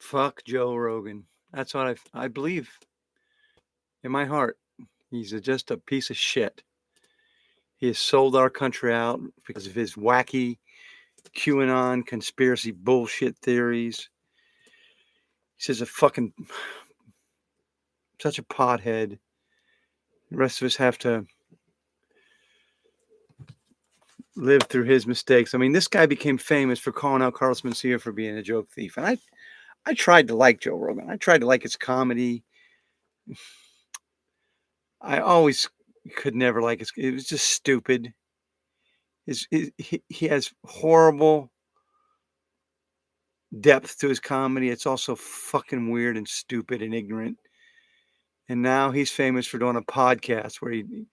Fuck Joe Rogan. That's what I believe in my heart. He's just a piece of shit. He has sold our country out because of his wacky QAnon conspiracy bullshit theories. He's a fucking such a pothead. The rest of us have to live through his mistakes. I mean, this guy became famous for calling out Carlos Mencia for being a joke thief. And I tried to like Joe Rogan. I tried to like his comedy. I always could never like his. It was just stupid. He has horrible depth to his comedy. It's also fucking weird and stupid and ignorant. And now he's famous for doing a podcast where he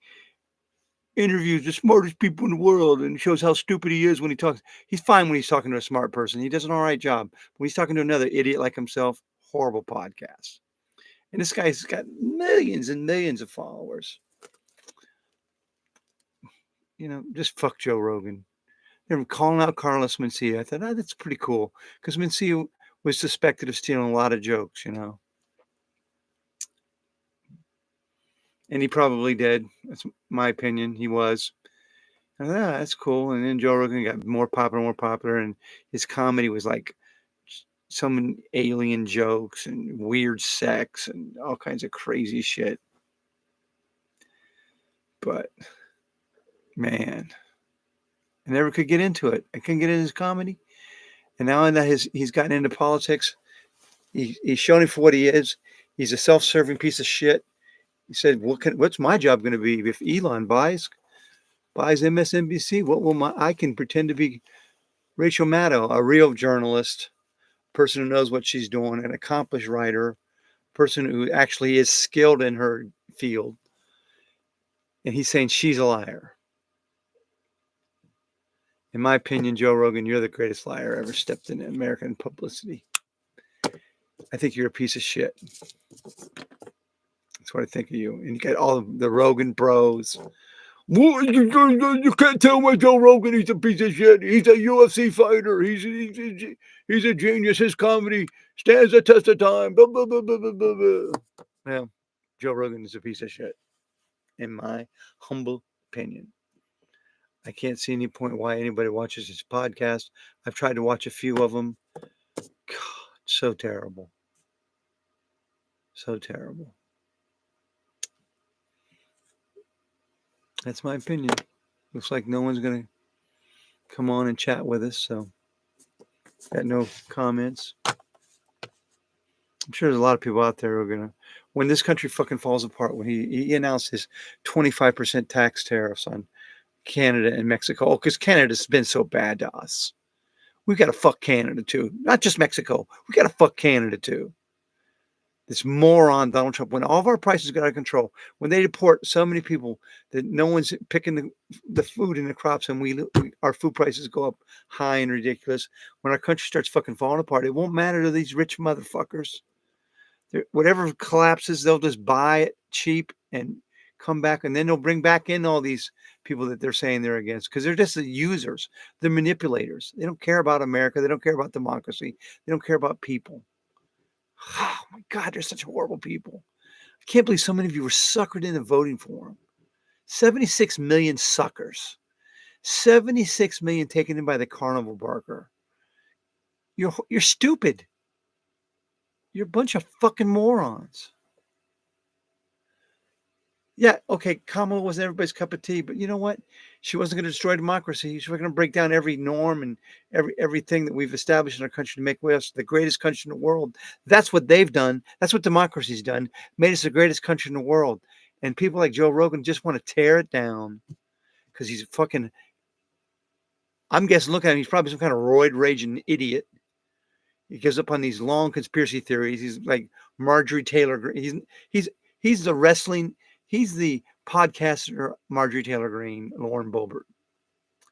interviews the smartest people in the world and shows how stupid he is when he talks. He's fine when he's talking to a smart person. He does an all right job. When he's talking to another idiot like himself, horrible podcast. And this guy's got millions and millions of followers. Just fuck Joe Rogan. They're calling out Carlos Mencia. I thought, that's pretty cool. Because Mencia was suspected of stealing a lot of jokes, And he probably did. That's my opinion. He was. I thought, that's cool. And then Joe Rogan got more popular. And his comedy was like some alien jokes and weird sex and all kinds of crazy shit. But, man, I never could get into it. I couldn't get into his comedy. And now that he's gotten into politics, he's shown him for what he is. He's a self-serving piece of shit. He said, "What's my job going to be if Elon buys MSNBC? What will I can pretend to be Rachel Maddow, a real journalist, person who knows what she's doing, an accomplished writer, person who actually is skilled in her field." And he's saying she's a liar. In my opinion, Joe Rogan, you're the greatest liar ever stepped in American publicity. I think you're a piece of shit. That's what I think of you. And you got all the Rogan bros. You can't tell my Joe Rogan he's a piece of shit. He's a UFC fighter. He's a genius. His comedy stands the test of time. Blah, blah, blah, blah, blah, blah. Well, Joe Rogan is a piece of shit, in my humble opinion. I can't see any point why anybody watches his podcast. I've tried to watch a few of them. God, so terrible. So terrible. That's my opinion. Looks like no one's going to come on and chat with us, so got no comments. I'm sure there's a lot of people out there who are going to, when this country fucking falls apart, when he announced his 25% tax tariffs on Canada and Mexico, because Canada's been so bad to us. We got to fuck Canada too. Not just Mexico. We got to fuck Canada too. This moron Donald Trump, when all of our prices got out of control, when they deport so many people that no one's picking the food and the crops, and our food prices go up high and ridiculous, when our country starts fucking falling apart, it won't matter to these rich motherfuckers. Whatever collapses, they'll just buy it cheap and come back, and then they'll bring back in all these people that they're saying they're against, because they're just the users. They're manipulators. They don't care about America. They don't care about democracy. They don't care about people. Oh my God, they're such horrible people. I can't believe so many of you were suckered into voting for them. 76 million suckers. 76 million taken in by the carnival barker. You're stupid. You're a bunch of fucking morons. Yeah, okay, Kamala wasn't everybody's cup of tea, but you know what? She wasn't going to destroy democracy. She was going to break down every norm and everything that we've established in our country to make us the greatest country in the world. That's what they've done. That's what democracy's done. Made us the greatest country in the world. And people like Joe Rogan just want to tear it down because he's fucking, I'm guessing, look at him, he's probably some kind of roid raging idiot. He gives up on these long conspiracy theories. He's like Marjorie Taylor Greene. He's the wrestling. He's the podcaster Marjorie Taylor Greene, Lauren Boebert.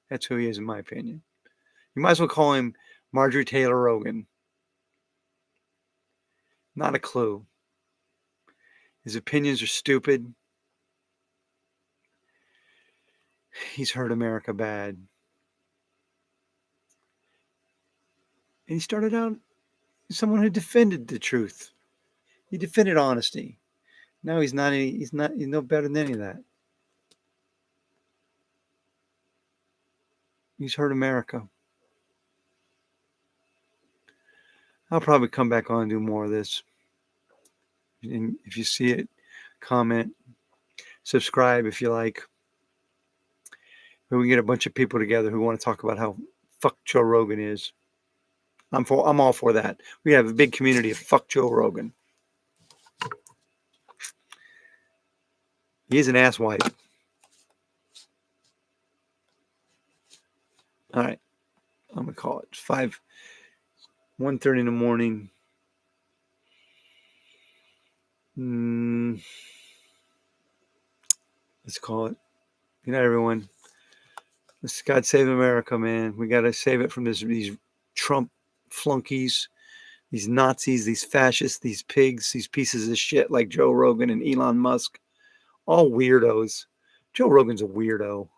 That's who he is, in my opinion. You might as well call him Marjorie Taylor Rogan. Not a clue. His opinions are stupid. He's hurt America bad. And he started out He's someone who defended the truth. He defended honesty. Now he's no better than any of that. He's hurt America. I'll probably come back on and do more of this. And if you see it, comment, subscribe if you like. But we can get a bunch of people together who want to talk about how fuck Joe Rogan is. I'm all for that. We have a big community of fuck Joe Rogan. He is an asswipe. All right. I'm going to call it 1:30 in the morning. Let's call it. Good night, everyone. Let's God save America, man. We got to save it from these Trump flunkies, these Nazis, these fascists, these pigs, these pieces of shit like Joe Rogan and Elon Musk. All weirdos. Joe Rogan's a weirdo.